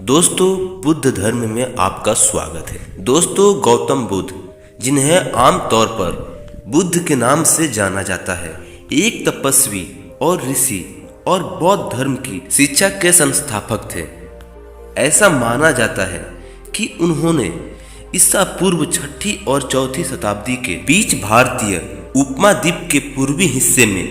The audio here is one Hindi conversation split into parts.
दोस्तों, बुद्ध धर्म में आपका स्वागत है। दोस्तों, गौतम बुद्ध, जिन्हें आमतौर पर बुद्ध के नाम से जाना जाता है, एक तपस्वी और ऋषि और बौद्ध धर्म की शिक्षा के संस्थापक थे। ऐसा माना जाता है कि उन्होंने ईसा पूर्व 6ठी और 4ठी शताब्दी के बीच भारतीय उपमहाद्वीप के पूर्वी हिस्से में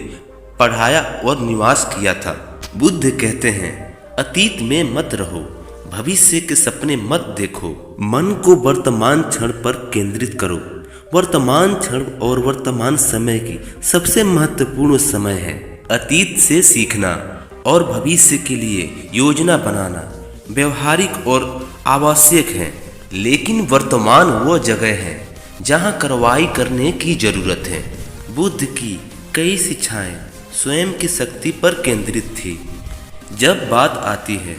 पढ़ाया और निवास किया था। बुद्ध कहते हैं, अतीत में मत रहो, भविष्य के सपने मत देखो, मन को वर्तमान क्षण पर केंद्रित करो। वर्तमान क्षण और वर्तमान समय की सबसे महत्वपूर्ण समय है। अतीत से सीखना और भविष्य के लिए योजना बनाना व्यवहारिक और आवश्यक है, लेकिन वर्तमान वो जगह है जहां कार्रवाई करने की जरूरत है। बुद्ध की कई शिक्षाएं स्वयं की शक्ति पर केंद्रित थी। जब बात आती है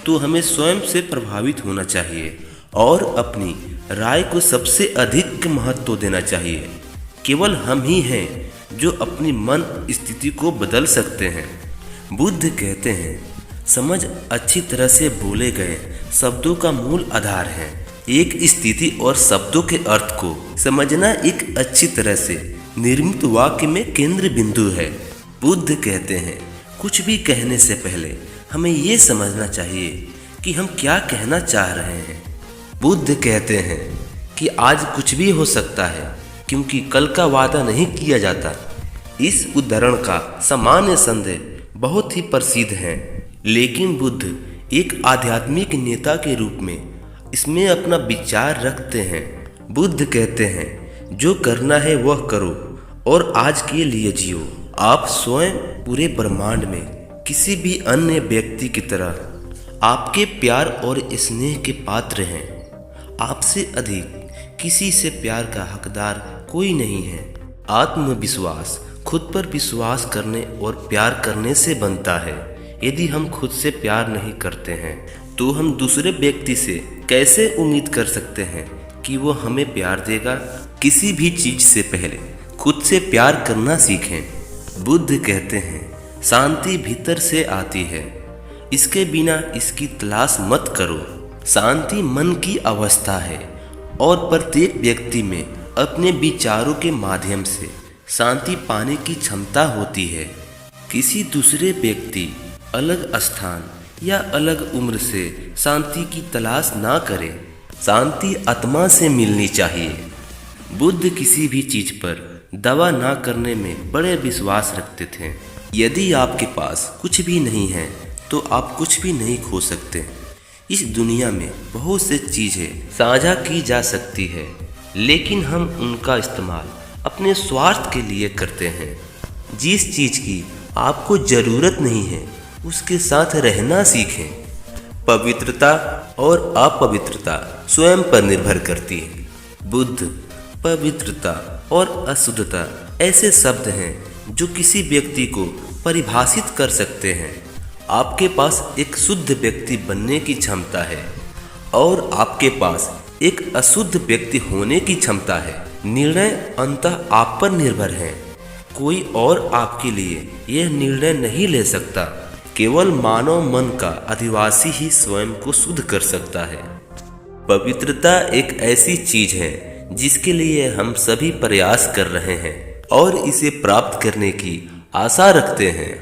तो हमें स्वयं से प्रभावित होना चाहिए और अपनी राय को सबसे अधिक महत्व देना चाहिए। केवल हम ही हैं जो अपनी मन स्थिति को बदल सकते हैं। बुद्ध कहते हैं, समझ अच्छी तरह से बोले गए शब्दों का मूल आधार है। एक स्थिति और शब्दों के अर्थ को समझना एक अच्छी तरह से निर्मित वाक्य में केंद्र बिंदु है। बुद्ध कहते हैं, कुछ भी कहने से पहले हमें ये समझना चाहिए कि हम क्या कहना चाह रहे हैं। बुद्ध कहते हैं कि आज कुछ भी हो सकता है, क्योंकि कल का वादा नहीं किया जाता। इस उदाहरण का सामान्य संदेश बहुत ही प्रसिद्ध है, लेकिन बुद्ध एक आध्यात्मिक नेता के रूप में इसमें अपना विचार रखते हैं। बुद्ध कहते हैं, जो करना है वह करो और आज के लिए जियो। आप स्वयं पूरे ब्रह्मांड में किसी भी अन्य व्यक्ति की तरह आपके प्यार और स्नेह के पात्र हैं। आपसे अधिक किसी से प्यार का हकदार कोई नहीं है। आत्मविश्वास खुद पर विश्वास करने और प्यार करने से बनता है। यदि हम खुद से प्यार नहीं करते हैं तो हम दूसरे व्यक्ति से कैसे उम्मीद कर सकते हैं कि वो हमें प्यार देगा। किसी भी चीज से पहले खुद से प्यार करना सीखें। बुद्ध कहते हैं, शांति भीतर से आती है, इसके बिना इसकी तलाश मत करो। शांति मन की अवस्था है और प्रत्येक व्यक्ति में अपने विचारों के माध्यम से शांति पाने की क्षमता होती है। किसी दूसरे व्यक्ति, अलग स्थान या अलग उम्र से शांति की तलाश ना करे। शांति आत्मा से मिलनी चाहिए। बुद्ध किसी भी चीज पर दवा ना करने में बड़े विश्वास रखते थे। यदि आपके पास कुछ भी नहीं है तो आप कुछ भी नहीं खो सकते। इस दुनिया में बहुत से चीज़ें साझा की जा सकती है, लेकिन हम उनका इस्तेमाल अपने स्वार्थ के लिए करते हैं। जिस चीज़ की आपको ज़रूरत नहीं है उसके साथ रहना सीखें। पवित्रता और अपवित्रता स्वयं पर निर्भर करती है। बुद्ध पवित्रता और अशुद्धता ऐसे शब्द हैं जो किसी व्यक्ति को परिभाषित कर सकते हैं। आपके पास एक शुद्ध व्यक्ति बनने की क्षमता है और आपके पास एक अशुद्ध व्यक्ति होने की क्षमता है। निर्णय अंततः आप पर निर्भर है। कोई और आपके लिए यह निर्णय नहीं ले सकता। केवल मानव मन का अधिवासी ही स्वयं को शुद्ध कर सकता है। पवित्रता एक ऐसी चीज है जिसके लिए हम सभी प्रयास कर रहे हैं और इसे प्राप्त करने की आशा रखते हैं।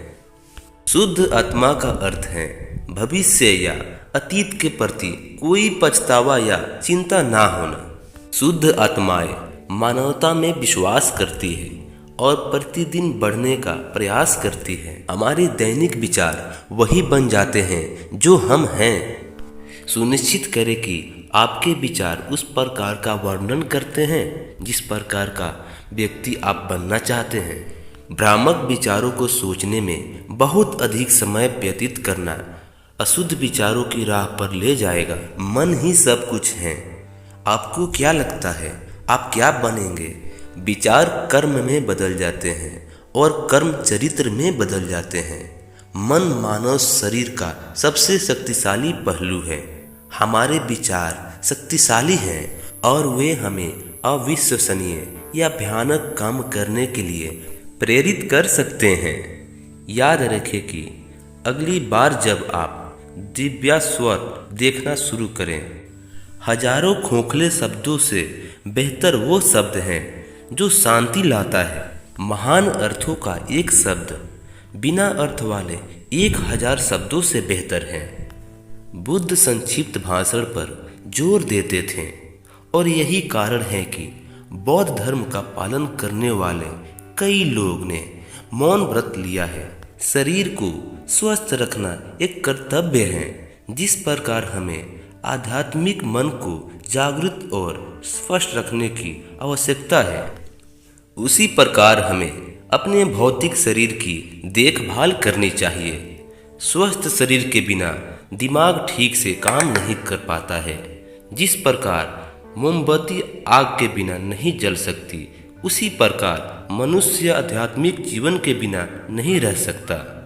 शुद्ध आत्मा का अर्थ है भविष्य या अतीत के प्रति कोई पछतावा या चिंता ना होना। शुद्ध आत्माएं मानवता में विश्वास करती है और प्रतिदिन बढ़ने का प्रयास करती है। हमारे दैनिक विचार वही बन जाते हैं जो हम हैं। सुनिश्चित करें कि आपके विचार उस प्रकार का वर्णन करते हैं जिस प्रकार का व्यक्ति आप बनना चाहते हैं। भ्रामक विचारों को सोचने में बहुत अधिक समय व्यतीत करना अशुद्ध विचारों की राह पर ले जाएगा। मन ही सब कुछ है। आपको क्या लगता है आप क्या बनेंगे? विचार कर्म में बदल जाते हैं और कर्म चरित्र में बदल जाते हैं। मन मानव शरीर का सबसे शक्तिशाली पहलू है। हमारे विचार शक्तिशाली हैं और वे हमें अविश्वसनीय या भयानक काम करने के लिए प्रेरित कर सकते हैं। याद रखें कि अगली बार जब आप दिव्यास्वर देखना शुरू करें। हजारों खोखले शब्दों से बेहतर वो शब्द हैं जो शांति लाता है। महान अर्थों का एक शब्द बिना अर्थ वाले 1000 शब्दों से बेहतर है। बुद्ध संक्षिप्त भाषण पर जोर देते थे और यही कारण है कि बौद्ध धर्म का पालन करने वाले कई लोग ने मौन व्रत लिया है। शरीर को स्वस्थ रखना एक कर्तव्य है। जिस प्रकार हमें आध्यात्मिक मन को जागृत और स्पष्ट रखने की आवश्यकता है, उसी प्रकार हमें अपने भौतिक शरीर की देखभाल करनी चाहिए। स्वस्थ शरीर के बिना दिमाग ठीक से काम नहीं कर पाता है। जिस प्रकार मोमबत्ती आग के बिना नहीं जल सकती, उसी प्रकार मनुष्य आध्यात्मिक जीवन के बिना नहीं रह सकता।